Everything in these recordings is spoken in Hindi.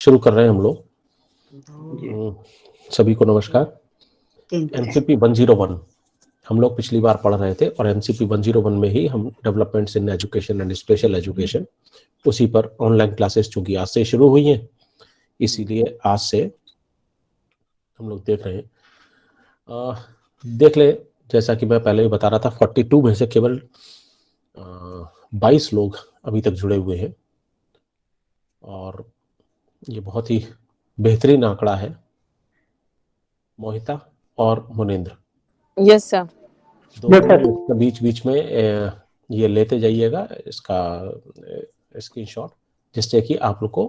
शुरू कर रहे हैं हम लोग। जी। सभी को नमस्कार। एमसीपी 101 हम लोग पिछली बार पढ़ रहे थे और एमसीपी 101 में ही हम developments in education and special education उसी पर ऑनलाइन क्लासेस चूंकि आज से शुरू हुई हैं, इसीलिए आज से हम लोग देख रहे हैं। देख ले, जैसा कि मैं पहले भी बता रहा था, 42 में से केवल 22 लोग अभी तक जुड़े हुए हैं और ये बहुत ही बेहतरीन आंकड़ा है। मोहिता और मुनेंद्र, यस सर, दोनों बीच बीच में ये लेते जाइएगा इसका स्क्रीनशॉट, जिससे कि आप लोग को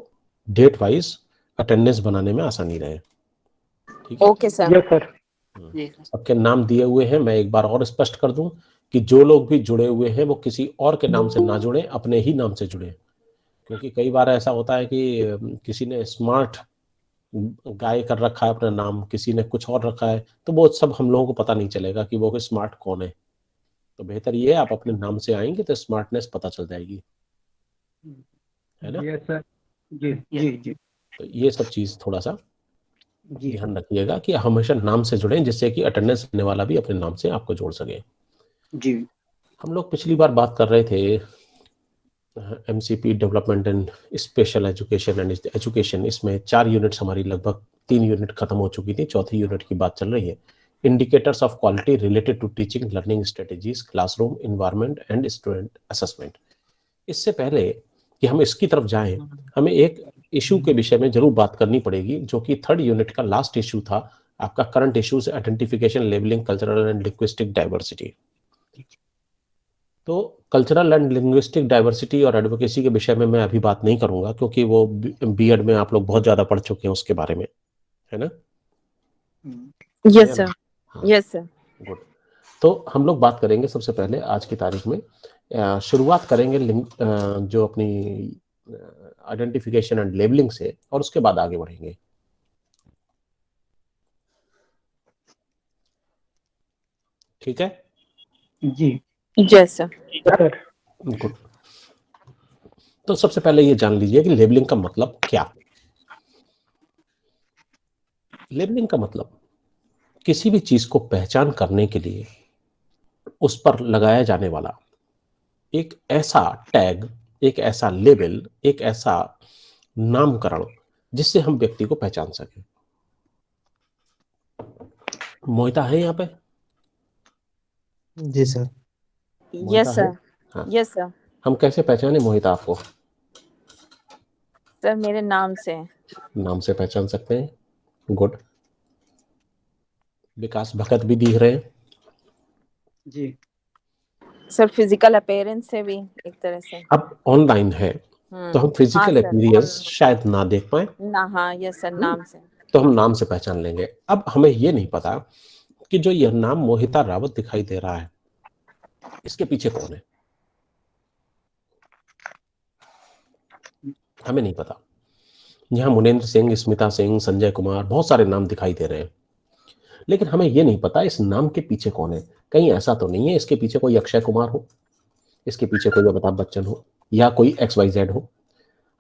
डेट वाइज अटेंडेंस बनाने में आसानी रहे। ठीक है? Okay sir. Yes sir. सबके नाम दिए हुए हैं। मैं एक बार और स्पष्ट कर दूं कि जो लोग भी जुड़े हुए हैं वो किसी और के नाम से ना जुड़े, अपने ही नाम से जुड़े, क्योंकि कई बार ऐसा होता है कि किसी ने स्मार्ट गाय कर रखा है अपना नाम, किसी ने कुछ और रखा है, तो वो सब हम लोगों को पता नहीं चलेगा कि वो स्मार्ट कौन है। तो बेहतर ये है आप अपने नाम से आएंगे तो स्मार्टनेस पता चल जाएगी, है ना? Yes sir. जी जी जी। तो ये सब चीज थोड़ा सा ध्यान रखिएगा कि हमेशा नाम से जुड़ें, जिससे कि अटेंडेंस लेने वाला भी अपने नाम से आपको जोड़ सके। जी। हम लोग पिछली बार बात कर रहे थे MCP development and special education and education. इसमें 4 यूनिट्स हमारी लगभग 3 यूनिट खत्म हो चुकी थी, चौथी यूनिट की बात चल रही है। Indicators of quality related to teaching learning strategies, classroom environment and student assessment. इससे पहले कि हम इसकी तरफ जाएं, हमें एक इशू के विषय में जरूर बात करनी पड़ेगी, जो कि 3rd यूनिट का लास्ट इशू था आपका, current issues identification, labelling, cultural and linguistic diversity. तो कल्चरल एंड लिंग्विस्टिक डाइवर्सिटी और एडवोकेसी के विषय में मैं अभी बात नहीं करूंगा, क्योंकि वो बीएड में आप लोग बहुत ज्यादा पढ़ चुके हैं उसके बारे में, है ना? Yes sir. Yes sir. Good. तो हम लोग बात करेंगे सबसे पहले आज की तारीख में, शुरुआत करेंगे जो अपनी आइडेंटिफिकेशन एंड लेबलिंग से, और उसके बाद आगे बढ़ेंगे। ठीक है जी। Yes sir. गुड। तो सबसे पहले ये जान लीजिए कि लेबलिंग का मतलब क्या। लेबलिंग का मतलब किसी भी चीज को पहचान करने के लिए उस पर लगाया जाने वाला एक ऐसा टैग, एक ऐसा लेबल, एक ऐसा नामकरण जिससे हम व्यक्ति को पहचान सके। मोहिता है यहाँ पे? जी सर। Yes sir. हाँ। Yes sir. हम कैसे पहचाने मोहिता आपको? सर मेरे नाम से। नाम से पहचान सकते हैं। गुड। विकास भगत भी दिख रहे हैं। जी सर फिजिकल अपीयरेंस से भी एक तरह से। अब ऑनलाइन है तो हम फिजिकल अपीयरेंस शायद ना देख पाए ना। हाँ यस सर, नाम से। तो हम नाम से पहचान लेंगे। अब हमें ये नहीं पता कि जो यह नाम मोहिता रावत दिखाई दे रहा है, इसके पीछे कौन है, हमें नहीं पता। यहाँ मुनेंद्र सिंह, स्मिता सिंह, संजय कुमार, बहुत सारे नाम दिखाई दे रहे हैं, लेकिन हमें यह नहीं पता इस नाम के पीछे कौन है। कहीं ऐसा तो नहीं है इसके पीछे कोई अक्षय कुमार हो, इसके पीछे कोई अमिताभ बच्चन हो, या कोई XYZ हो।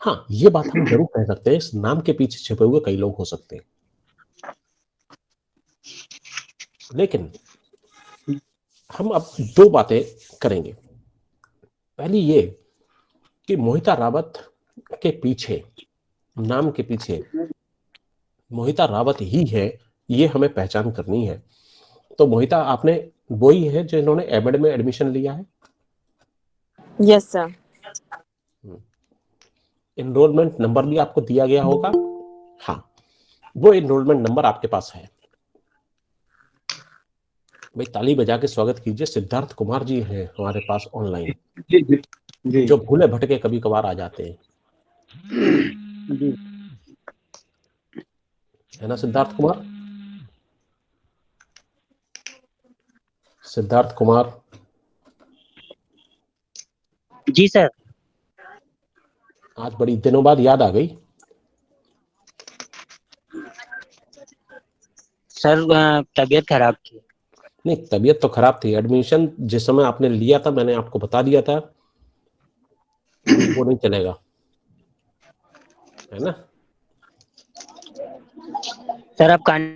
हाँ, ये बात हम जरूर कह सकते हैं, इस नाम के पीछे छिपे हुए कई लोग हो सकते हैं। लेकिन हम अब 2 बातें करेंगे। पहली ये कि मोहिता रावत के पीछे, नाम के पीछे मोहिता रावत ही है, ये हमें पहचान करनी है। तो मोहिता, आपने वो ही है जिन्होंने एमएड में एडमिशन लिया है? Yes sir. एनरोलमेंट नंबर भी आपको दिया गया होगा। हाँ, वो एनरोलमेंट नंबर आपके पास है। भाई ताली बजा के स्वागत कीजिए, सिद्धार्थ कुमार जी हैं हमारे पास ऑनलाइन, जो भूले भटके कभी कभार आ जाते हैं, है ना सिद्धार्थ कुमार? सिद्धार्थ कुमार जी सर। आज बड़ी दिनों बाद याद आ गई। सर तबीयत खराब थी। नहीं, तबीयत तो खराब थी। एडमिशन जिस समय आपने लिया था मैंने आपको बता दिया था, वो नहीं चलेगा, है ना? सर आप कान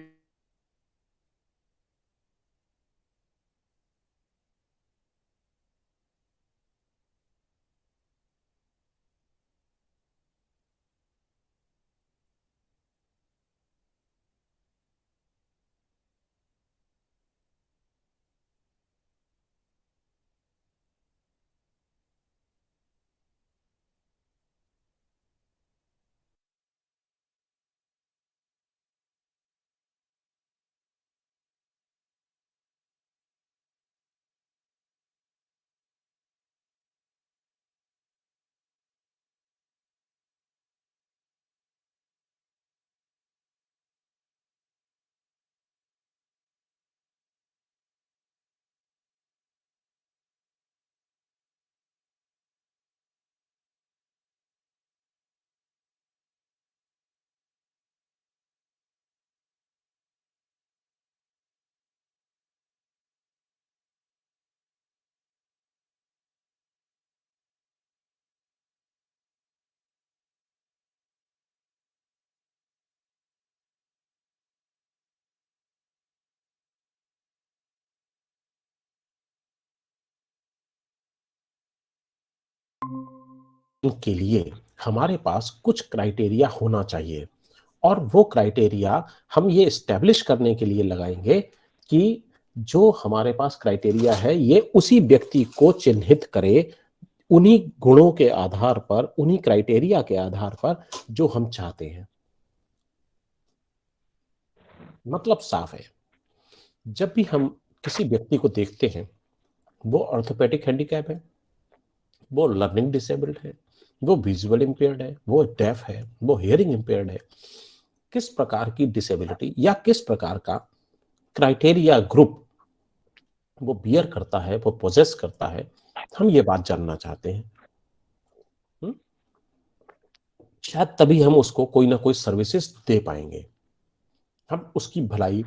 के लिए हमारे पास कुछ क्राइटेरिया होना चाहिए और वो क्राइटेरिया हम ये एस्टेब्लिश करने के लिए लगाएंगे कि जो हमारे पास क्राइटेरिया है ये उसी व्यक्ति को चिन्हित करे उन्हीं गुणों के आधार पर, उन्हीं क्राइटेरिया के आधार पर जो हम चाहते हैं। मतलब साफ है, जब भी हम किसी व्यक्ति को देखते हैं, वो ऑर्थोपेडिक हैंडीकैप है, वो लर्निंग डिसेबल्ड है, वो विजुअल इंपेयर्ड है, वो डेफ है, वो हियरिंग इंपेयर्ड है, किस प्रकार की डिसेबिलिटी या किस प्रकार का क्राइटेरिया ग्रुप वो बियर करता है, वो पोजेस करता है, हम ये बात जानना चाहते हैं। शायद तभी हम उसको कोई ना कोई सर्विसेज दे पाएंगे, हम उसकी भलाई,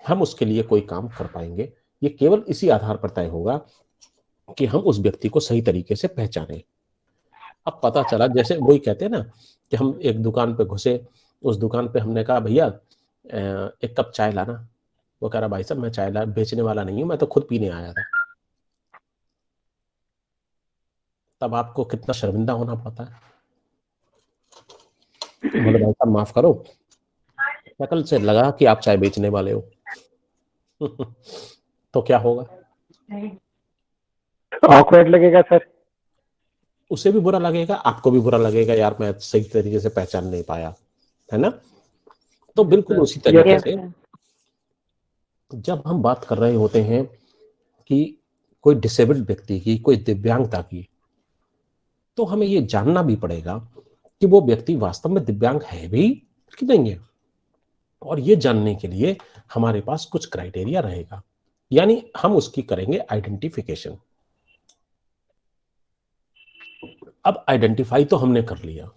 हम उसके लिए कोई काम कर पाएंगे। ये केवल इसी आधार पर तय होगा कि हम उस व्यक्ति को सही तरीके से पहचानें। अब पता चला, जैसे वही कहते हैं ना कि हम एक दुकान पे घुसे, उस दुकान पे हमने कहा भैया एक कप चाय लाना। वो कह रहा भाई साहब मैं चाय बेचने वाला नहीं हूं, मैं तो खुद पीने आया था। तब आपको कितना शर्मिंदा होना पड़ता है। बोले भाई साहब माफ करो, शक्ल से लगा कि आप चाय बेचने वाले हो। तो क्या होगा? ऑकवर्ड लगेगा सर। उसे भी बुरा लगेगा, आपको भी बुरा लगेगा, यार मैं सही तरीके से पहचान नहीं पाया, है ना। तो बिल्कुल उसी तरीके से जब हम बात कर रहे होते हैं कि कोई डिसेबल्ड व्यक्ति की, कोई दिव्यांगता की, तो हमें ये जानना भी पड़ेगा कि वो व्यक्ति वास्तव में दिव्यांग है भी कि नहीं है। और ये जानने के लिए हमारे पास कुछ क्राइटेरिया रहेगा, यानी हम उसकी करेंगे आइडेंटिफिकेशन। अब आइडेंटिफाई तो हमने कर लिया,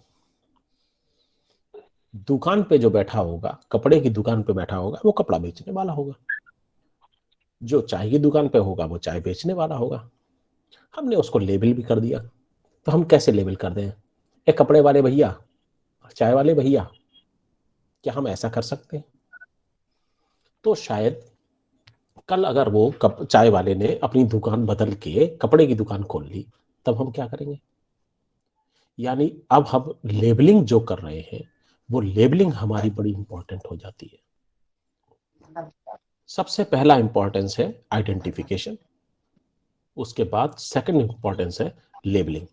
दुकान पे जो बैठा होगा, कपड़े की दुकान पे बैठा होगा, वो कपड़ा बेचने वाला होगा, जो चाय की दुकान पे होगा वो चाय बेचने वाला होगा। हमने उसको लेबल भी कर दिया। तो हम कैसे लेबल कर दें? एक कपड़े वाले भैया, चाय वाले भैया, क्या हम ऐसा कर सकते हैं? तो शायद कल अगर वो चाय वाले ने अपनी दुकान बदल के कपड़े की दुकान खोल ली, तब हम क्या करेंगे? यानी अब हम लेबलिंग जो कर रहे हैं, वो लेबलिंग हमारी बड़ी इंपॉर्टेंट हो जाती है। सबसे पहला इंपॉर्टेंस है आइडेंटिफिकेशन, उसके बाद सेकंड इंपॉर्टेंस है लेबलिंग।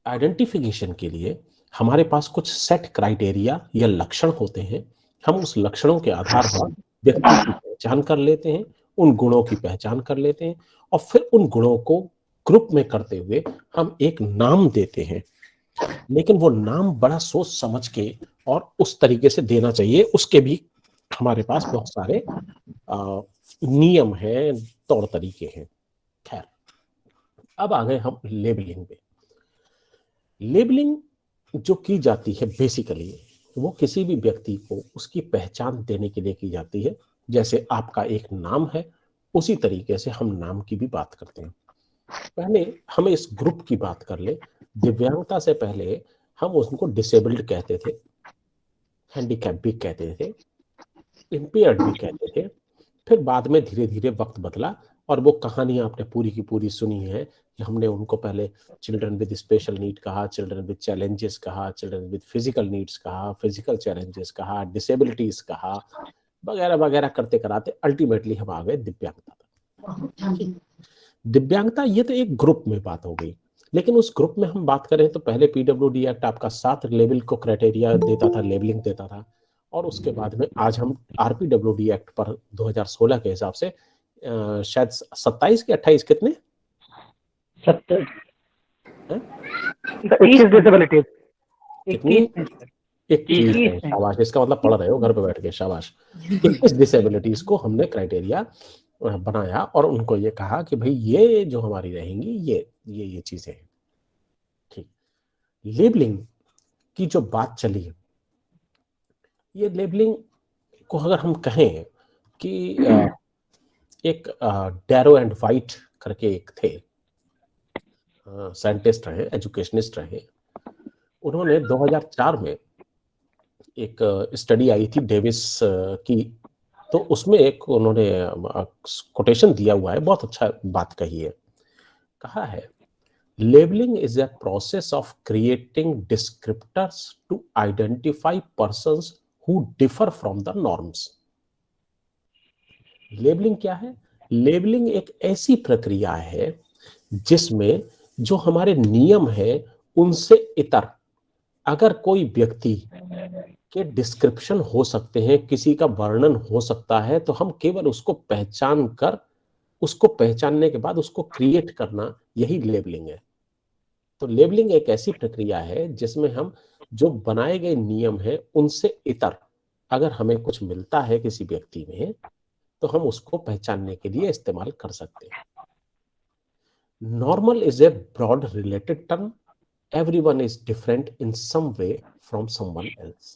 आइडेंटिफिकेशन के लिए हमारे पास कुछ सेट क्राइटेरिया या लक्षण होते हैं। हम उस लक्षणों के आधार पर व्यक्ति की पहचान कर लेते हैं, उन गुणों की पहचान कर लेते हैं, और फिर उन गुणों को ग्रुप में करते हुए हम एक नाम देते हैं। लेकिन वो नाम बड़ा सोच समझ के और उस तरीके से देना चाहिए, उसके भी हमारे पास बहुत सारे नियम हैं, तौर तरीके हैं। खैर, अब आ गए हम लेबलिंग पे। लेबलिंग जो की जाती है बेसिकली वो किसी भी व्यक्ति को उसकी पहचान देने के लिए की जाती है। जैसे आपका एक नाम है, उसी तरीके से हम नाम की भी बात करते हैं। पहले हम इस ग्रुप की बात कर ले। दिव्यांगता से पहले हम उनको डिसेबल्ड कहते थे, हैंडीकैप भी कहते थे, इम्पेयर्ड भी कहते थे। फिर बाद में धीरे धीरे वक्त बदला और वो कहानियां आपने पूरी की पूरी सुनी है कि हमने उनको पहले चिल्ड्रन विद स्पेशल नीड कहा, चिल्ड्रन विद चैलेंजेस कहा, चिल्ड्रन विद फिजिकल नीड्स कहा, फिजिकल चैलेंजेस कहा, डिसेबिलिटीज कहा, वगैरह वगैरह करते कराते अल्टीमेटली हम आ गए दिव्यांगता तक। दिव्यांगता ये तो एक ग्रुप में बात हो गई, लेकिन उस ग्रुप में हम बात करें तो पहले पीडब्ल्यूडी एक्ट आपका 7 लेवल को क्राइटेरिया देता था, लेबलिंग देता था, और उसके बाद में आज हम आरपीडब्ल्यूडी एक्ट पर 2016 के हिसाब से शायद 27 के 28 कितने 70 हैं? 21 डिसेबिलिटीज कितनी 21 है। शाबाश, इसका मतलब पढ़ रहे हो घर पे बैठ के, शाबाश। 21 डिसेबिलिटीज को हमने क्राइटेरिया बनाया और उनको ये कहा कि भाई ये जो हमारी रहेंगी ये चीजें हैं। ठीक, लेबलिंग की जो बात चली, ये लेबलिंग को अगर हम कहें कि एक डैरो एंड वाइट करके एक थे साइंटिस्ट रहे, एजुकेशनिस्ट रहे, उन्होंने 2004 में एक स्टडी आई थी डेविस की, तो उसमें एक उन्होंने कोटेशन दिया हुआ है, बहुत अच्छा बात कही है। कहा है, labelling is a process of creating descriptors to identify persons who differ from the norms. Labelling क्या है? लेबलिंग एक ऐसी प्रक्रिया है जिसमें जो हमारे नियम है उनसे इतर अगर कोई व्यक्ति के डिस्क्रिप्शन हो सकते हैं, किसी का वर्णन हो सकता है, तो हम केवल उसको पहचान कर, उसको पहचानने के बाद उसको क्रिएट करना, यही लेबलिंग है। तो लेबलिंग एक ऐसी प्रक्रिया है जिसमें हम जो बनाए गए नियम हैं उनसे इतर अगर हमें कुछ मिलता है किसी व्यक्ति में, तो हम उसको पहचानने के लिए इस्तेमाल कर सकते हैं। Normal is a broad related term, everyone is different in some way from someone else।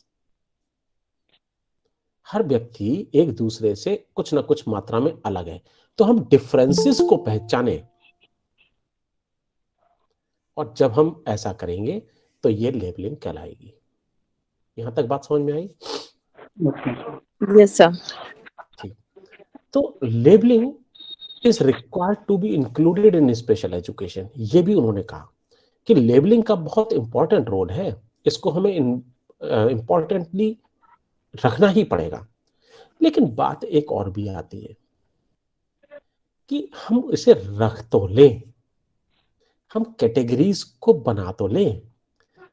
हर व्यक्ति एक दूसरे से कुछ ना कुछ मात्रा में अलग है, तो हम डिफरेंसेस को पहचाने, और जब हम ऐसा करेंगे तो ये लेबलिंग कहलाएगी। यहां तक बात समझ में आई? Yes sir. ठीक, तो labelling is required to be included in special education. ये भी उन्होंने कहा कि लेबलिंग का बहुत इंपॉर्टेंट रोल है, इसको हमें इंपॉर्टेंटली रखना ही पड़ेगा। लेकिन बात एक और भी आती है कि हम इसे रख तो लें, हम कैटेगरीज को बना तो लें,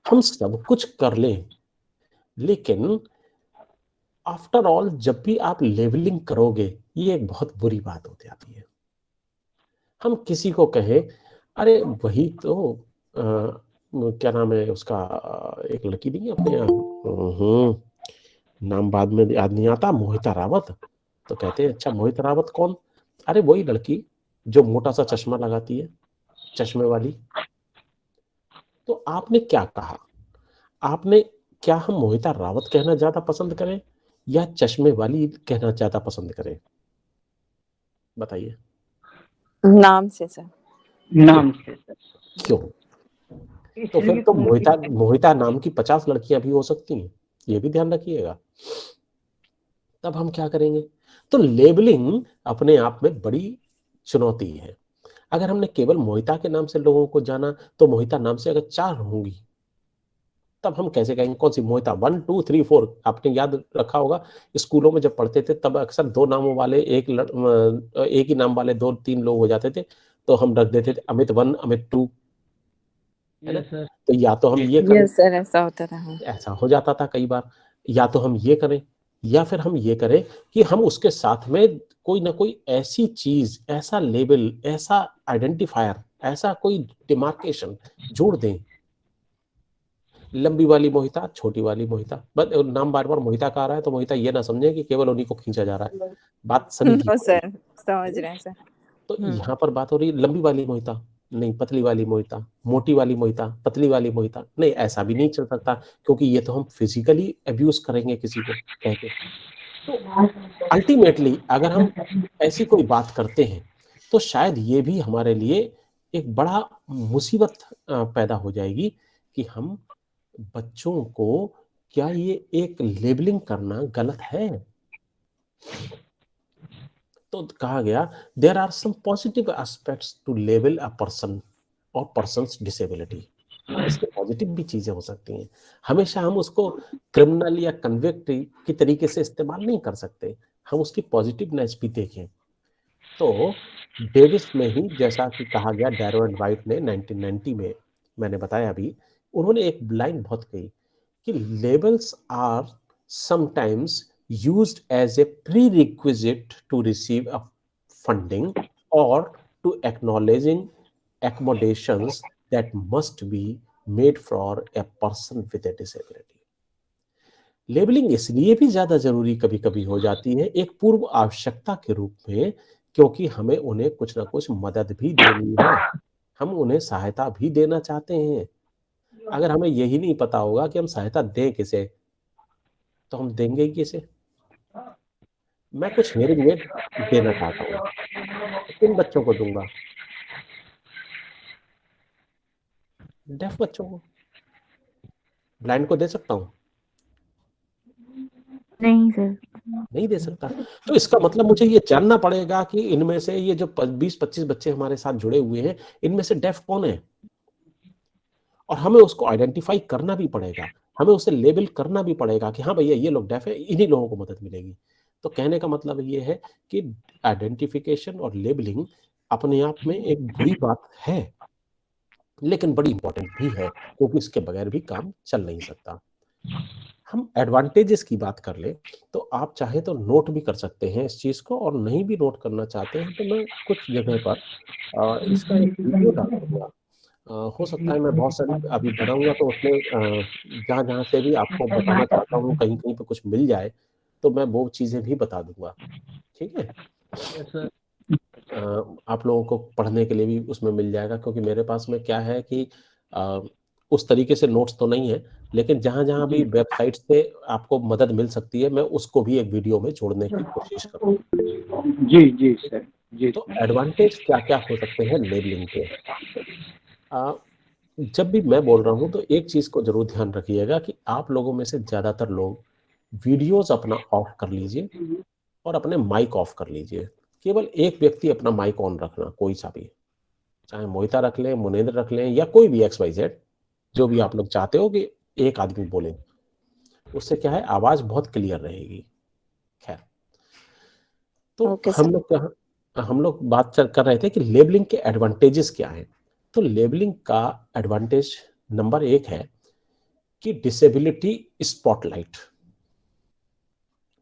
हम सब कुछ कर लें, लेकिन आफ्टर ऑल जब भी आप लेबलिंग करोगे, ये एक बहुत बुरी बात हो जाती है। हम किसी को कहें, अरे वही तो क्या नाम है उसका, एक लड़की नहीं है अपने यहाँ, नाम बाद में याद नहीं आता, मोहिता रावत, तो कहते हैं अच्छा मोहिता रावत कौन? अरे वही लड़की जो मोटा सा चश्मा लगाती है, चश्मे वाली। तो आपने क्या कहा? आपने क्या हम मोहिता रावत कहना ज्यादा पसंद करें या चश्मे वाली कहना ज्यादा पसंद करें? बताइए। नाम से सर। नाम से सर। क्यों? तो फिर तो मोहिता नाम की 50 लड़कियां भी हो सकती हैं, ये भी ध्यान रखिएगा। तब हम क्या करेंगे? तो लेबलिंग अपने आप में बड़ी चुनौती है। अगर हमने केवल मोहिता के नाम से लोगों को जाना, तो मोहिता नाम से अगर 4 होंगी, तब हम कैसे कहेंगे कौन सी मोहिता 1 2 3 4? आपने याद रखा होगा स्कूलों में जब पढ़ते थे तब अक्सर 2 नामों वाले एक ही नाम वाले 2-3 लोग हो जाते थे, तो हम रख देते थे अमित 1 अमित 2, है ना? तो या तो हम ये करें, यस सर, ऐसा होता था। ऐसा हो जाता था कई बार, या तो हम ये करें, या फिर हम ये करें कि हम उसके साथ में कोई ना कोई ऐसी चीज, ऐसा लेबल, ऐसा आइडेंटिफायर, ऐसा कोई डिमार्केशन जोड़ दें। लंबी वाली मोहिता, छोटी वाली मोहिता, बस नाम बार बार मोहिता का आ रहा है तो मोहिता ये ना समझे कि केवल उन्हीं को खींचा जा रहा है, बात सभी की। सर समझ रहे हैं सर। तो यहाँ पर बात हो रही है लंबी वाली मोहिता नहीं, पतली वाली मोहिता, मोटी वाली मोहिता, पतली वाली मोहिता नहीं, ऐसा भी नहीं चल सकता, क्योंकि ये तो हम फिजिकली अब्यूज करेंगे किसी को कह के। तो अल्टीमेटली अगर हम ऐसी कोई बात करते हैं तो शायद ये भी हमारे लिए एक बड़ा मुसीबत पैदा हो जाएगी कि हम बच्चों को क्या ये एक लेबलिंग करना गलत है? तो कहा गया there are some positive aspects to label a person और पर्सन्स डिसेबिलिटी। इसके पॉजिटिव भी चीजें हो सकती हैं। हमेशा हम उसको क्रिमिनल या कन्विक्ट की तरीके से इस्तेमाल नहीं कर सकते, हम उसकी पॉजिटिवनेस भी देखें। तो डेविस में ही जैसा कि कहा गया, डैरो एंड वाइट ने 1990 में, मैंने बताया अभी, उन्होंने एक लाइन बहुत कही कि labels are sometimes used as a prerequisite to receive a funding or to acknowledging accommodations that must be made for a person with a disability. Labelling इसलिए भी ज्यादा जरूरी कभी कभी हो जाती है एक पूर्व आवश्यकता के रूप में, क्योंकि हमें उन्हें कुछ ना कुछ मदद भी देनी है, हम उन्हें सहायता भी देना चाहते हैं। अगर हमें यही नहीं पता होगा कि हम सहायता दें किसे, तो हम देंगे ही किसे? मैं कुछ हियरिंग एड देना चाहता हूँ, किन बच्चों को दूंगा? डेफ बच्चों को। ब्लाइंड को दे सकता हूँ? नहीं सर। नहीं दे सकता। तो इसका मतलब मुझे ये जानना पड़ेगा कि इनमें से ये जो 20-25 बच्चे हमारे साथ जुड़े हुए हैं, इनमें से डेफ कौन है, और हमें उसको आइडेंटिफाई करना भी पड़ेगा, हमें उसे लेबल करना भी पड़ेगा कि हाँ भैया ये लोग डेफ है, इन्हीं लोगों को मदद मिलेगी। तो कहने का मतलब ये है कि आइडेंटिफिकेशन और लेबलिंग अपने आप में एक बुरी बात है, लेकिन बड़ी इंपॉर्टेंट भी है, क्योंकि इसके बगैर भी काम चल नहीं सकता। हम एडवांटेजेस की बात कर ले तो आप चाहे तो नोट भी कर सकते हैं इस चीज को, और नहीं भी नोट करना चाहते हैं तो मैं कुछ जगह पर इसका एक वीडियो डाल दूंगा। हो सकता है मैं बहुत सारी अभी बनाऊंगा तो उसमें जहाँ जहाँ से भी आपको बताना चाहता हूँ कहीं कहीं पे कुछ मिल जाए तो मैं वो चीजें भी बता दूंगा, ठीक है? आप लोगों को पढ़ने के लिए भी उसमें मिल जाएगा, क्योंकि मेरे पास में क्या है कि उस तरीके से नोट्स तो नहीं है, लेकिन जहां जहां भी वेबसाइट से आपको मदद मिल सकती है मैं उसको भी एक वीडियो में जोड़ने की कोशिश करूंगा। जी जी सर, जी तो एडवांटेज क्या क्या हो सकते हैं लेबलिंग के? जब भी मैं बोल रहा हूं तो एक चीज को जरूर ध्यान रखिएगा कि आप लोगों में से ज्यादातर लोग वीडियोस अपना ऑफ कर लीजिए और अपने माइक ऑफ कर लीजिए। केवल एक व्यक्ति अपना माइक ऑन रखना, कोई सा भी, चाहे मोहिता रख लें, मुनेंद्र रख लें, या कोई भी XYZ, जो भी आप लोग चाहते हो कि एक आदमी बोले, उससे क्या है आवाज बहुत क्लियर रहेगी। खैर, तो Okay, हम लोग बात कर रहे थे कि लेबलिंग के एडवांटेजेस क्या हैं। तो लेबलिंग का एडवांटेज नंबर 1 है कि डिसेबिलिटी स्पॉटलाइट,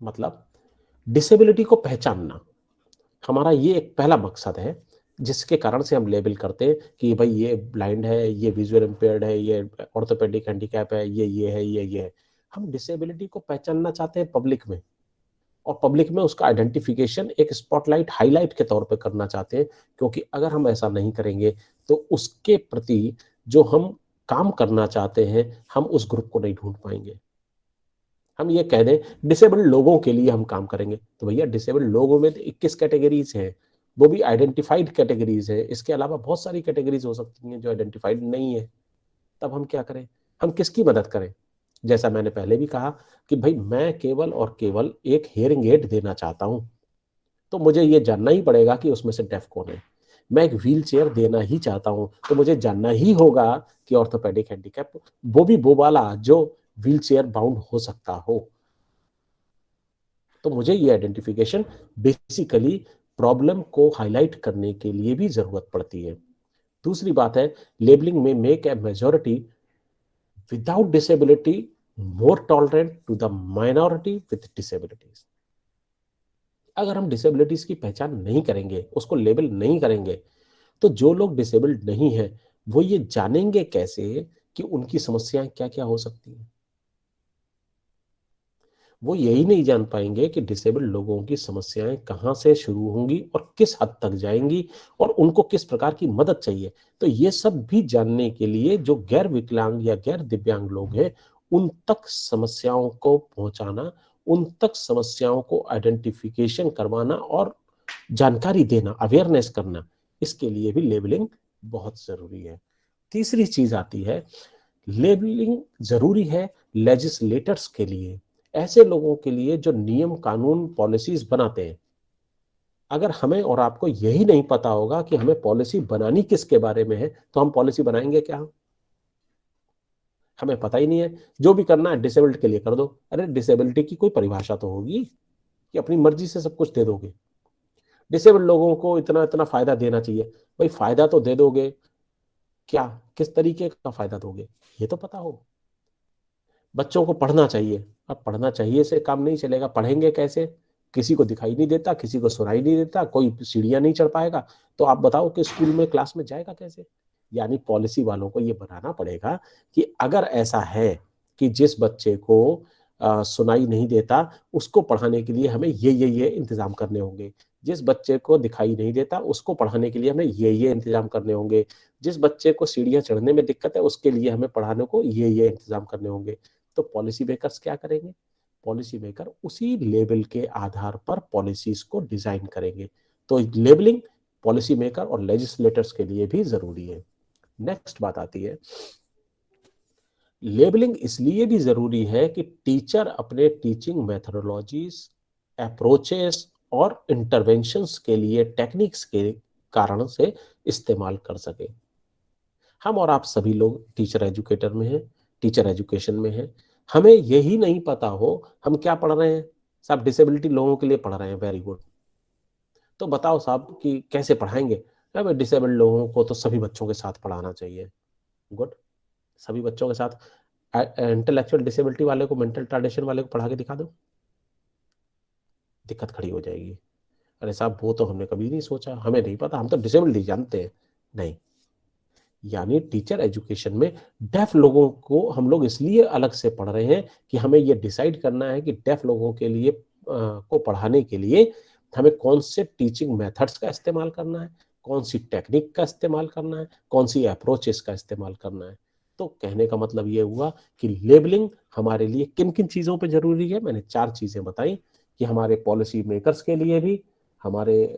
मतलब डिसेबिलिटी को पहचानना, हमारा ये एक पहला मकसद है जिसके कारण से हम लेबल करते हैं कि भाई ये ब्लाइंड है, ये विजुअल इम्पेयर्ड है, ये ऑर्थोपेडिक हैंडीकैप है, ये है, ये है। हम डिसेबिलिटी को पहचानना चाहते हैं पब्लिक में, और पब्लिक में उसका आइडेंटिफिकेशन एक स्पॉटलाइट, हाईलाइट के तौर पे करना चाहते हैं, क्योंकि अगर हम ऐसा नहीं करेंगे तो उसके प्रति जो हम काम करना चाहते हैं हम उस ग्रुप को नहीं ढूंढ पाएंगे। हम ये कह दें डिसेबल्ड लोगों के लिए हम काम करेंगे, तो भैया डिसेबल्ड लोगों में तो 21 कैटेगरीज हैं, वो भी आइडेंटिफाइड कैटेगरीज है, इसके अलावा बहुत सारी कैटेगरीज हो सकती हैं जो आइडेंटिफाइड नहीं है। तब हम क्या करें, हम किसकी मदद करें? जैसा मैंने पहले भी कहा कि भाई मैं केवल और केवल एक हियरिंग एड देना चाहता हूं, तो मुझे ये जानना ही पड़ेगा कि उसमें से डेफ कौन है। मैं एक व्हील चेयर देना ही चाहता हूं, तो मुझे जानना ही होगा कि ऑर्थोपेडिक हैंडीकैप, वो भी वो वाला जो व्हील चेयर बाउंड हो सकता हो। तो मुझे ये आइडेंटिफिकेशन बेसिकली प्रॉब्लम को हाईलाइट करने के लिए भी जरूरत पड़ती है। दूसरी बात है, लेबलिंग में make a majority without disability more tolerant to the minority with disabilities. अगर हम डिसेबिलिटीज की पहचान नहीं करेंगे, उसको लेबल नहीं करेंगे, तो जो लोग डिसेबल्ड नहीं है वो ये जानेंगे कैसे कि उनकी समस्याएं क्या क्या हो सकती हैं? वो यही नहीं जान पाएंगे कि डिसेबल्ड लोगों की समस्याएं कहाँ से शुरू होंगी और किस हद तक जाएंगी और उनको किस प्रकार की मदद चाहिए। तो ये सब भी जानने के लिए जो गैर विकलांग या गैर दिव्यांग लोग हैं उन तक समस्याओं को पहुंचाना, उन तक समस्याओं को आइडेंटिफिकेशन करवाना और जानकारी देना, अवेयरनेस करना, इसके लिए भी लेबलिंग बहुत जरूरी है। तीसरी चीज आती है लेबलिंग जरूरी है लेजिस्लेटर्स के लिए, ऐसे लोगों के लिए जो नियम कानून पॉलिसीज बनाते हैं। अगर हमें और आपको यही नहीं पता होगा कि हमें पॉलिसी बनानी किसके बारे में है, तो हम पॉलिसी बनाएंगे क्या? हमें पता ही नहीं है। जो भी करना है डिसेबल्ड के लिए कर दो। अरे डिसेबिलिटी की कोई परिभाषा तो होगी कि अपनी मर्जी से सब कुछ दे दोगे? डिसेबल्ड लोगों को इतना इतना फायदा देना चाहिए। भाई फायदा तो दे दोगे, क्या किस तरीके का फायदा दोगे ये तो पता हो। बच्चों को पढ़ना चाहिए, अब पढ़ना चाहिए से काम नहीं चलेगा। पढ़ेंगे कैसे? किसी को दिखाई नहीं देता, किसी को सुनाई नहीं देता, कोई सीढ़ियां नहीं चढ़ पाएगा, तो आप बताओ कि स्कूल में क्लास में जाएगा कैसे? यानी पॉलिसी वालों को ये बनाना पड़ेगा कि अगर ऐसा है कि जिस बच्चे को सुनाई नहीं देता उसको पढ़ाने के लिए हमें ये इंतजाम करने होंगे, जिस बच्चे को दिखाई नहीं देता उसको पढ़ाने के लिए हमें ये इंतजाम करने होंगे, जिस बच्चे को सीढ़ियां चढ़ने में दिक्कत है उसके लिए हमें पढ़ाने को ये इंतजाम करने होंगे। तो पॉलिसी मेकर्स क्या करेंगे? पॉलिसी मेकर उसी लेवल के आधार पर पॉलिसीज को डिजाइन करेंगे। तो लेबलिंग पॉलिसी मेकर और लेजिस्लेटर्स के लिए भी जरूरी है। नेक्स्ट बात आती है, लेबलिंग इसलिए भी जरूरी है कि टीचर अपने टीचिंग मेथोडोलॉजीज, अप्रोचेस और इंटरवेंशंस के लिए टेक्निक्स के कारण से इस्तेमाल कर सके। हम और आप सभी लोग टीचर एजुकेटर में हैं, टीचर एजुकेशन में हैं। हमें यही नहीं पता हो हम क्या पढ़ रहे हैं। साहब डिसेबिलिटी लोगों के लिए पढ़ रहे हैं, वेरी गुड। तो बताओ साहब कि कैसे पढ़ाएंगे? भाई डिसेबल्ड लोगों को तो सभी बच्चों के साथ पढ़ाना चाहिए। गुड, सभी बच्चों के साथ। इंटेलेक्चुअल डिसेबिलिटी वाले को, मेंटल रिटार्डेशन वाले को पढ़ा के दिखा दो, दिक्कत खड़ी हो जाएगी। अरे साहब वो तो हमने कभी नहीं सोचा, हमें नहीं पता, हम तो डिसेबल्ड ही जानते हैं। नहीं, यानी टीचर एजुकेशन में डेफ लोगों को हम लोग इसलिए अलग से पढ़ रहे हैं कि हमें ये डिसाइड करना है कि डेफ लोगों के लिए को पढ़ाने के लिए हमें कौन से टीचिंग मेथड्स का इस्तेमाल करना है, कौन सी टेक्निक का इस्तेमाल करना है, कौन सी अप्रोचेस का इस्तेमाल करना है। तो कहने का मतलब ये हुआ कि लेबलिंग हमारे लिए किन किन चीज़ों पे जरूरी है। मैंने 4 चीज़ें बताई कि हमारे पॉलिसी मेकर्स के लिए भी, हमारे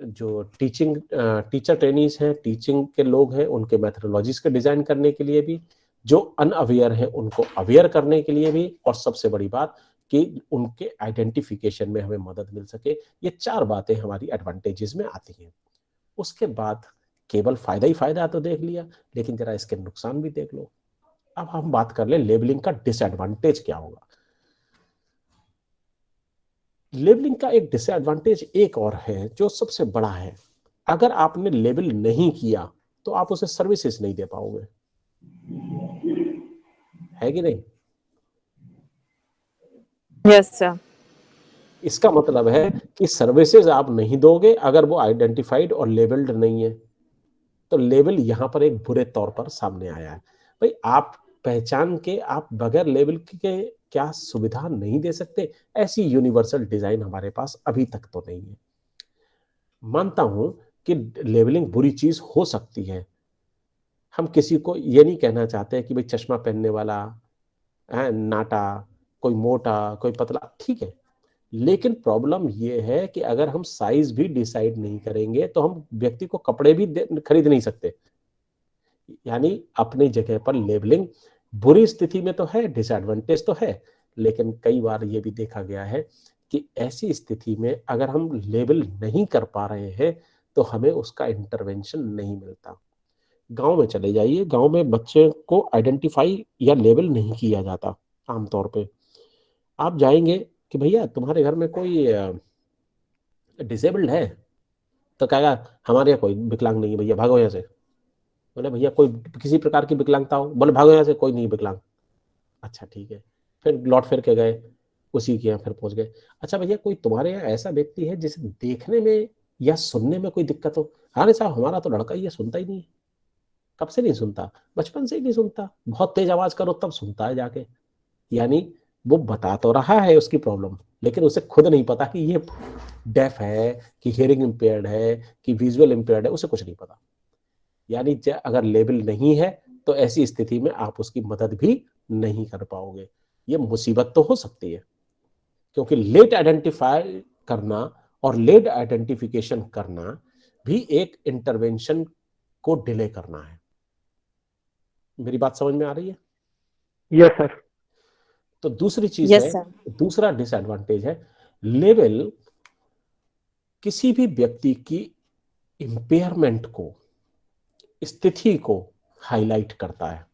जो टीचर ट्रेनीज हैं, टीचिंग के लोग हैं, उनके मेथोडोलॉजीज के डिजाइन करने के लिए भी, जो अनअवेयर हैं उनको अवेयर करने के लिए भी, और सबसे बड़ी बात कि उनके आइडेंटिफिकेशन में हमें मदद मिल सके। ये 4 बातें हमारी एडवांटेजेस में आती हैं। उसके बाद केवल फायदा ही फायदा तो देख लिया, लेकिन जरा इसके नुकसान भी देख लो। अब हम बात कर ले लेबलिंग का डिसएडवांटेज क्या होगा। लेबलिंग का एक डिसएडवांटेज एक और है जो सबसे बड़ा है। अगर आपने लेबल नहीं किया तो आप उसे सर्विसेज नहीं दे पाओगे, है कि नहीं? Yes sir. इसका मतलब है कि सर्विसेज आप नहीं दोगे अगर वो आइडेंटिफाइड और लेबल्ड नहीं है। तो लेबल यहां पर एक बुरे तौर पर सामने आया है। भाई आप पहचान के आप बगैर लेबल के क्या सुविधा नहीं दे सकते? ऐसी यूनिवर्सल डिजाइन हमारे पास अभी तक तो नहीं है। मानता हूं कि लेबलिंग बुरी चीज हो सकती है। हम किसी को ये नहीं कहना चाहते कि भाई चश्मा पहनने वाला है नाटा, कोई मोटा, कोई पतला, ठीक है। लेकिन प्रॉब्लम ये है कि अगर हम साइज भी डिसाइड नहीं करेंगे तो हम व्यक्ति को कपड़े भी खरीद नहीं सकते। यानी अपनी जगह पर लेबलिंग बुरी स्थिति में तो है, डिसएडवांटेज तो है, लेकिन कई बार ये भी देखा गया है कि ऐसी स्थिति में अगर हम लेबल नहीं कर पा रहे हैं तो हमें उसका इंटरवेंशन नहीं मिलता। गांव में चले जाइए, गांव में बच्चे को आइडेंटिफाई या लेबल नहीं किया जाता। आमतौर पे आप जाएंगे कि भैया तुम्हारे घर में कोई डिसेबल्ड है, तो कहेगा हमारे यहाँ कोई विकलांग नहीं है भैया, भागो यहाँ से। बोले भैया कोई किसी प्रकार की विकलांगता हो? बोले भागो यहाँ से, कोई नहीं विकलांग। अच्छा ठीक है, फिर लौट फिर के गए, उसी के यहाँ फिर पहुंच गए। अच्छा भैया कोई तुम्हारे यहाँ ऐसा व्यक्ति है जिसे देखने में या सुनने में कोई दिक्कत हो? अरे साहब हमारा तो लड़का ही है, सुनता ही नहीं है। कब से नहीं सुनता? बचपन से ही नहीं सुनता, बहुत तेज आवाज करो तब सुनता है जाके। यानी वो बता तो रहा है उसकी प्रॉब्लम, लेकिन उसे खुद नहीं पता कि ये डेफ है, कि हियरिंग इम्पेयर्ड है, कि विजुअल इम्पेयर्ड है, उसे कुछ नहीं पता। यानी अगर लेबल नहीं है तो ऐसी स्थिति में आप उसकी मदद भी नहीं कर पाओगे। ये मुसीबत तो हो सकती है, क्योंकि लेट आइडेंटिफाई करना और लेट आइडेंटिफिकेशन करना भी एक इंटरवेंशन को डिले करना है। मेरी बात समझ में आ रही है? Yes sir. तो दूसरी चीज यस है, सर। दूसरा डिसएडवांटेज है, लेवल किसी भी व्यक्ति की इंपेयरमेंट को, स्थिति को हाईलाइट करता है।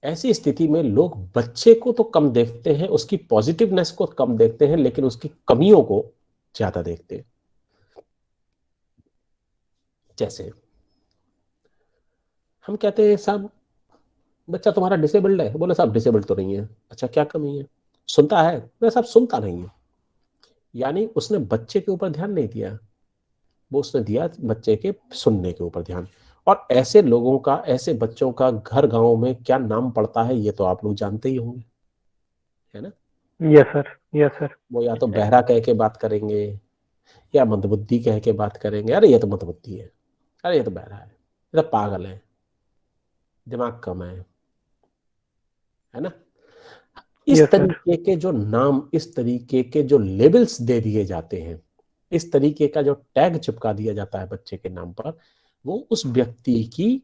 ऐसी स्थिति में लोग बच्चे को तो कम देखते हैं, उसकी पॉजिटिवनेस को कम देखते हैं, लेकिन उसकी कमियों को ज्यादा देखते हैं। जैसे हम कहते हैं साहब बच्चा तुम्हारा डिसेबल्ड है, बोले साहब डिसेबल्ड तो नहीं है। अच्छा क्या कमी है? सुनता है? बोले साहब सुनता नहीं है। यानी उसने बच्चे के ऊपर ध्यान नहीं दिया, वो उसने दिया बच्चे के सुनने के ऊपर ध्यान। और ऐसे लोगों का, ऐसे बच्चों का घर गांव में क्या नाम पड़ता है ये तो आप लोग जानते ही होंगे, है ना? Yes sir. Yes sir. वो या तो बहरा कह के बात करेंगे या मंदबुद्धि कह के बात करेंगे, अरे ये तो मंदबुद्धि है, अरे ये तो बहरा है, ये तो पागल है, दिमाग कम है ना? इस यस सर। तरीके के जो नाम, इस तरीके के जो लेबल्स दे दिए जाते हैं, इस तरीके का जो टैग चिपका दिया जाता है बच्चे के नाम पर, वो उस व्यक्ति की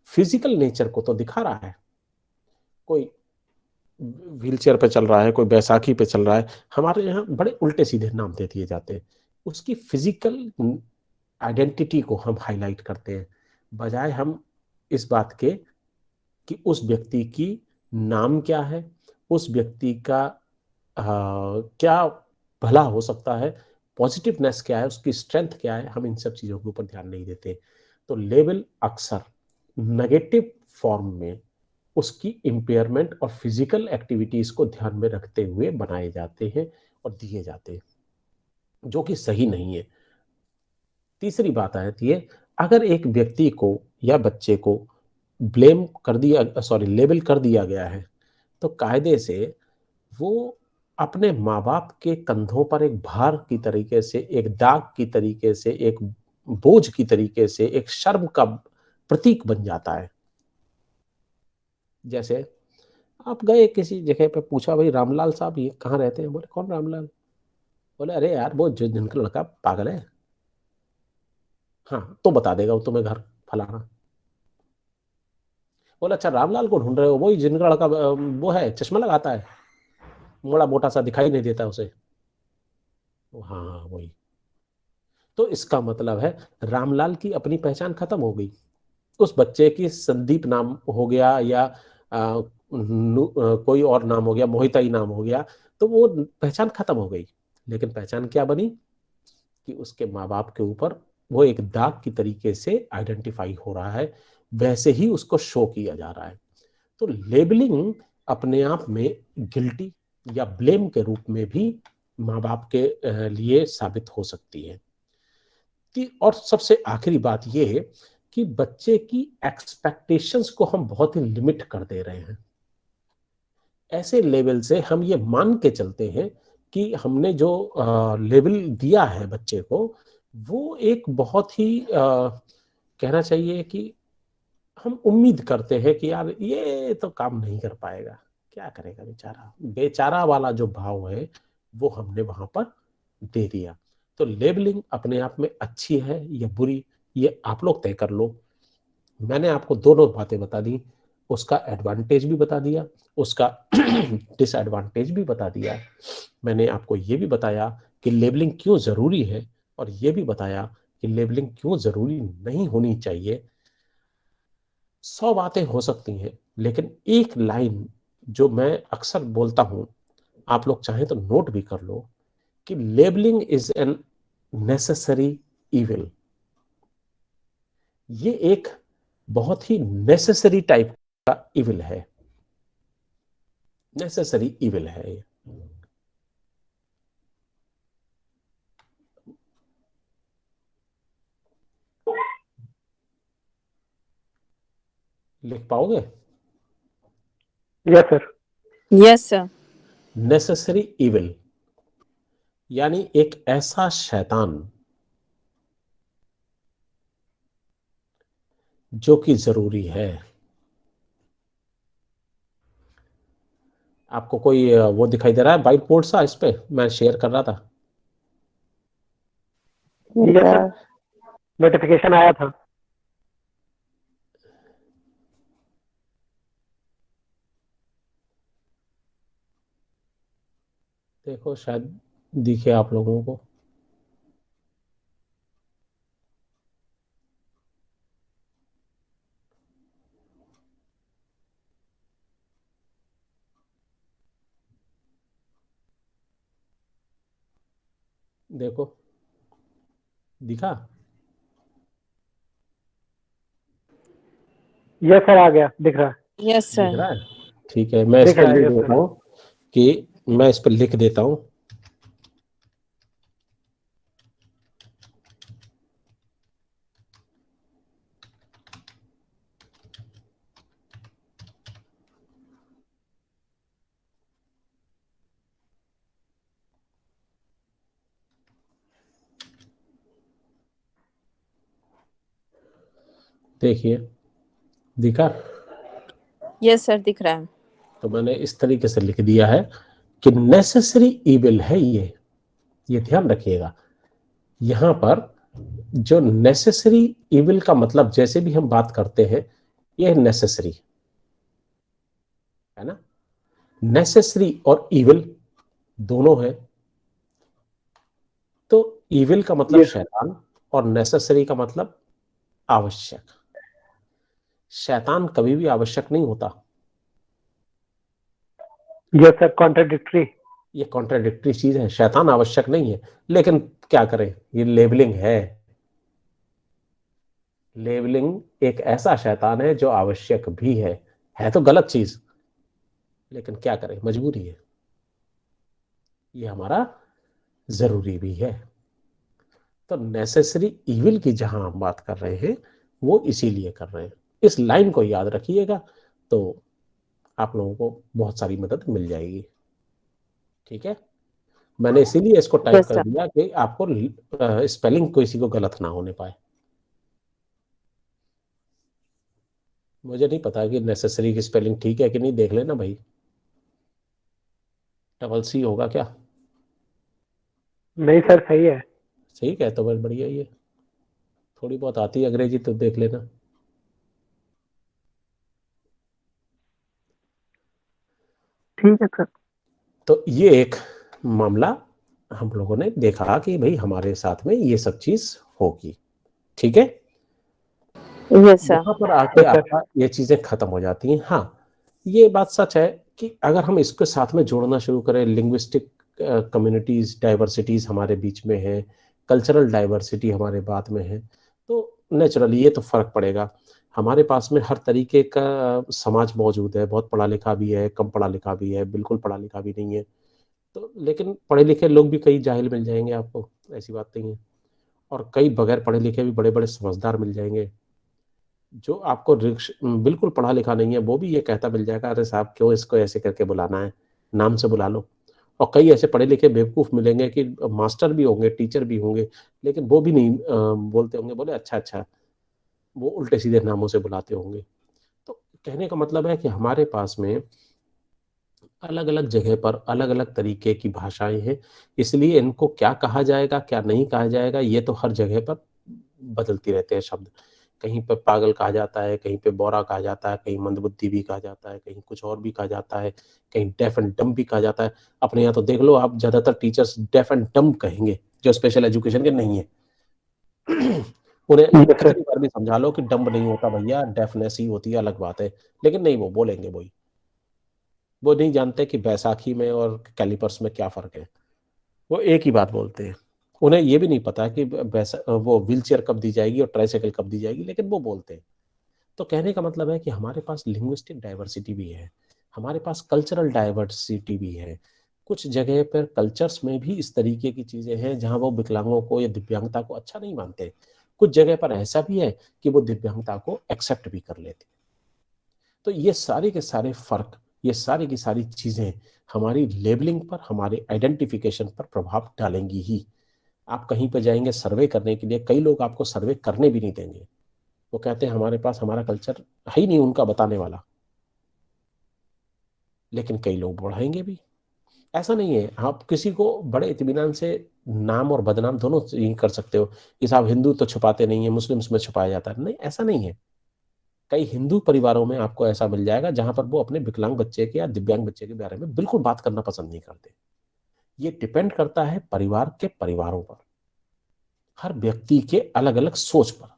फिजिकल नेचर को तो दिखा रहा है। कोई व्हीलचेयर पे चल रहा है, कोई बैसाखी पे चल रहा है, हमारे यहाँ बड़े उल्टे सीधे नाम दे दिए जाते हैं। उसकी फिजिकल आइडेंटिटी को हम हाईलाइट करते हैं, बजाय हम इस बात के कि उस व्यक्ति की नाम क्या है, उस व्यक्ति का क्या भला हो सकता है, पॉजिटिवनेस क्या है, उसकी स्ट्रेंथ क्या है, हम इन सब चीज़ों के ऊपर ध्यान नहीं देते। तो लेवल अक्सर नेगेटिव फॉर्म में उसकी इम्पेयरमेंट और फिजिकल एक्टिविटीज को ध्यान में रखते हुए बनाए जाते हैं और दिए जाते हैं, जो कि सही नहीं है। तीसरी बात आती है, अगर एक व्यक्ति को या बच्चे को ब्लेम कर दिया, सॉरी लेबल कर दिया गया है, तो कायदे से वो अपने माँ बाप के कंधों पर एक भार की तरीके से, एक दाग की तरीके से, एक बोझ की तरीके से, एक शर्म का प्रतीक बन जाता है। जैसे आप गए किसी जगह पे, पूछा भाई रामलाल साहब ये कहाँ रहते हैं? बोले कौन रामलाल? बोले अरे यार वो जो जिनका लड़का पागल है। हाँ तो बता देगा वो तुम्हें घर फलाना। बोले अच्छा रामलाल को ढूंढ रहे हो? वही जिनका लड़का वो है, चश्मा लगाता है, बड़ा मोटा सा, दिखाई नहीं देता उसे। हाँ हाँ वही। तो इसका मतलब है रामलाल की अपनी पहचान खत्म हो गई। उस बच्चे की संदीप नाम हो गया या कोई और नाम हो गया, मोहिता ही नाम हो गया, तो वो पहचान खत्म हो गई। लेकिन पहचान क्या बनी कि उसके माँ बाप के ऊपर वो एक दाग की तरीके से आइडेंटिफाई हो रहा है, वैसे ही उसको शो किया जा रहा है। तो लेबलिंग अपने आप में गिल्टी या ब्लेम के रूप में भी माँ बाप के लिए साबित हो सकती है। और सबसे आखिरी बात यह है कि बच्चे की एक्सपेक्टेशंस को हम बहुत ही लिमिट कर दे रहे हैं। ऐसे लेवल से हम ये मान के चलते हैं कि हमने जो लेवल दिया है बच्चे को, वो एक बहुत ही कहना चाहिए कि हम उम्मीद करते हैं कि यार ये तो काम नहीं कर पाएगा, क्या करेगा बेचारा, बेचारा वाला जो भाव है वो हमने वहां पर दे दिया। तो लेबलिंग अपने आप में अच्छी है या बुरी, ये आप लोग तय कर लो। मैंने आपको दोनों बातें बता दी, उसका एडवांटेज भी बता दिया, उसका डिसएडवांटेज भी बता दिया। मैंने आपको ये भी बताया कि लेबलिंग क्यों जरूरी है, और ये भी बताया कि लेबलिंग क्यों जरूरी नहीं होनी चाहिए। 100 बातें हो सकती हैं, लेकिन एक लाइन जो मैं अक्सर बोलता हूं, आप लोग चाहें तो नोट भी कर लो, कि labelling is an necessary evil. ये एक बहुत ही नेसेसरी टाइप का इविल है, नेसेसरी इविल है ये। लिख पाओगे? Yes sir. Yes sir. Necessary evil यानी एक ऐसा शैतान जो कि जरूरी है। आपको कोई वो दिखाई दे रहा है व्हाइट बोर्ड सा? इस पे मैं शेयर कर रहा था। यस सर, नोटिफिकेशन आया था। देखो शायद दिखे आप लोगों को। देखो दिखा। यस सर, आ गया, दिख रहा है। यस दिख सर। रहा है। ठीक है, मैं इस दिख पर रहा है, लिख यस देता सर। हूँ कि मैं इस पर लिख देता हूँ देखिए दिखा। यस सर, दिख रहा है। तो मैंने इस तरीके से लिख दिया है कि नेसेसरी इविल है ये ध्यान रखिएगा। यहां पर जो नेसेसरी इविल का मतलब जैसे भी हम बात करते हैं, ये नेसेसरी है ना। नेसेसरी और इविल दोनों है। तो इविल का मतलब यस शैतान और नेसेसरी का मतलब आवश्यक। शैतान कभी भी आवश्यक नहीं होता। Yes sir, contradictory. ये कॉन्ट्राडिक्टरी चीज है। शैतान आवश्यक नहीं है, लेकिन क्या करें, ये लेबलिंग है। लेबलिंग एक ऐसा शैतान है जो आवश्यक भी है तो गलत चीज, लेकिन क्या करें, मजबूरी है। ये हमारा जरूरी भी है। तो नेसेसरी इविल की जहां हम बात कर रहे हैं, वो इसीलिए कर रहे हैं। इस लाइन को याद रखिएगा, तो आप लोगों को बहुत सारी मदद मिल जाएगी। ठीक है, मैंने इसीलिए इसको टाइप यस कर सर। दिया कि आपको स्पेलिंग किसी को गलत ना होने पाए। मुझे नहीं पता कि नेसेसरी की स्पेलिंग ठीक है कि नहीं, देख लेना भाई। डबल सी होगा क्या? नहीं सर, सही है। ठीक है, तो बस बढ़िया ही है। थोड़ी बहुत आती है अंग्रेजी तो देख लेना। ठीक है सर। तो ये एक मामला हम लोगों ने देखा कि भाई हमारे साथ में ये सब चीज होगी। ठीक है, यस सर। यहाँ पर आके यस सर। आपका ये चीजें खत्म हो जाती हैं। हाँ, ये बात सच है कि अगर हम इसके साथ में जोड़ना शुरू करें, लिंग्विस्टिक कम्युनिटीज डाइवर्सिटीज हमारे बीच में है, कल्चरल डाइवर्सिटी हमारे बात में है, तो नेचुरली ये तो फर्क पड़ेगा। हमारे पास में हर तरीके का समाज मौजूद है। बहुत पढ़ा लिखा भी है, कम पढ़ा लिखा भी है, बिल्कुल पढ़ा लिखा भी नहीं है। तो लेकिन पढ़े लिखे लोग भी कई जाहिल मिल जाएंगे आपको, ऐसी बात नहीं है। और कई बगैर पढ़े लिखे भी बड़े बड़े समझदार मिल जाएंगे। जो आपको बिल्कुल पढ़ा लिखा नहीं है, वो भी ये कहता मिल जाएगा, अरे साहब क्यों इसको ऐसे करके बुलाना है, नाम से बुला लो। और कई ऐसे पढ़े लिखे बेवकूफ मिलेंगे कि मास्टर भी होंगे, टीचर भी होंगे, लेकिन वो भी नहीं बोलते होंगे, बोले अच्छा अच्छा, वो उल्टे सीधे नामों से बुलाते होंगे। तो कहने का मतलब है कि हमारे पास में अलग अलग जगह पर अलग अलग तरीके की भाषाएं हैं। इसलिए इनको क्या कहा जाएगा, क्या नहीं कहा जाएगा, ये तो हर जगह पर बदलती रहते हैं शब्द। कहीं पे पागल कहा जाता है, कहीं पे बौरा कहा जाता है, कहीं मंदबुद्धि भी कहा जाता है, कहीं कुछ और भी कहा जाता है, कहीं डेफ एंड डम भी कहा जाता है। अपने यहाँ तो देख लो आप, ज्यादातर टीचर्स डेफ एंड डम कहेंगे जो स्पेशल एजुकेशन के नहीं है। उन्हें यस सर। कितनी बार भी समझा लो कि डम्ब नहीं होता भैया, डेफनेस ही होती है, अलग बात है। लेकिन नहीं, वो बोलेंगे वही। वो नहीं जानते कि बैसाखी में और कैलिपर्स में क्या फर्क है। वो एक ही बात बोलते हैं। उन्हें ये भी नहीं पता कि वो व्हील चेयर कब दी जाएगी और ट्राइसाइकिल कब दी जाएगी, लेकिन वो बोलते हैं। तो कहने का मतलब है कि हमारे पास लिंग्विस्टिक डाइवर्सिटी भी है, हमारे पास कल्चरल डाइवर्सिटी भी है। कुछ जगह पर कल्चर्स में भी इस तरीके की चीजें हैं जहां वो विकलांगों को या दिव्यांगता को अच्छा नहीं मानते। कुछ जगह पर ऐसा भी है कि वो दिव्यांगता को एक्सेप्ट भी कर लेते। तो ये सारे के सारे फर्क, ये सारी की सारी चीजें हमारी लेबलिंग पर, हमारे आइडेंटिफिकेशन पर प्रभाव डालेंगी ही। आप कहीं पर जाएंगे सर्वे करने के लिए, कई लोग आपको सर्वे करने भी नहीं देंगे। वो कहते हैं हमारे पास हमारा कल्चर है ही नहीं उनका बताने वाला। लेकिन कई लोग बढ़ाएंगे भी। ऐसा नहीं है, आप किसी को बड़े इत्मीनान से नाम और बदनाम दोनों ही कर सकते हो कि साहब हिंदू तो छुपाते नहीं है, मुस्लिम्स में छुपाया जाता है। नहीं, ऐसा नहीं है। कई हिंदू परिवारों में आपको ऐसा मिल जाएगा जहां पर वो अपने विकलांग बच्चे के या दिव्यांग बच्चे के बारे में बिल्कुल बात करना पसंद नहीं करते। ये डिपेंड करता है परिवार के परिवारों पर, हर व्यक्ति के अलग अलग सोच पर।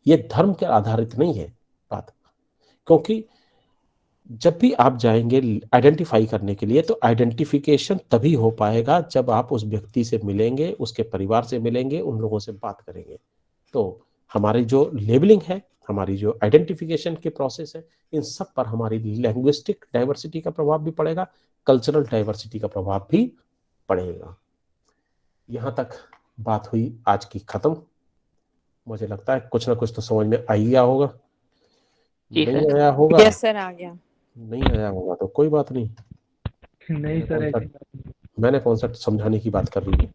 ये धर्म के आधारित नहीं है बात, क्योंकि जब भी आप जाएंगे आइडेंटिफाई करने के लिए तो आइडेंटिफिकेशन तभी हो पाएगा जब आप उस व्यक्ति से मिलेंगे, उसके परिवार से मिलेंगे, उन लोगों से बात करेंगे। तो हमारी जो लेबलिंग है, हमारी जो आइडेंटिफिकेशन की प्रोसेस है, इन सब पर हमारी लैंग्विस्टिक डाइवर्सिटी का प्रभाव भी पड़ेगा, कल्चरल डाइवर्सिटी का प्रभाव भी पड़ेगा। यहाँ तक बात हुई आज की खत्म। मुझे लगता है कुछ ना कुछ तो समझ में आ ही गया होगा। जी नहीं सर। आया होगा, यस सर, आ गया। नहीं आया होगा तो कोई बात नहीं। नहीं सर, ऐसी मैंने कौन सा समझाने की बात कर रही है।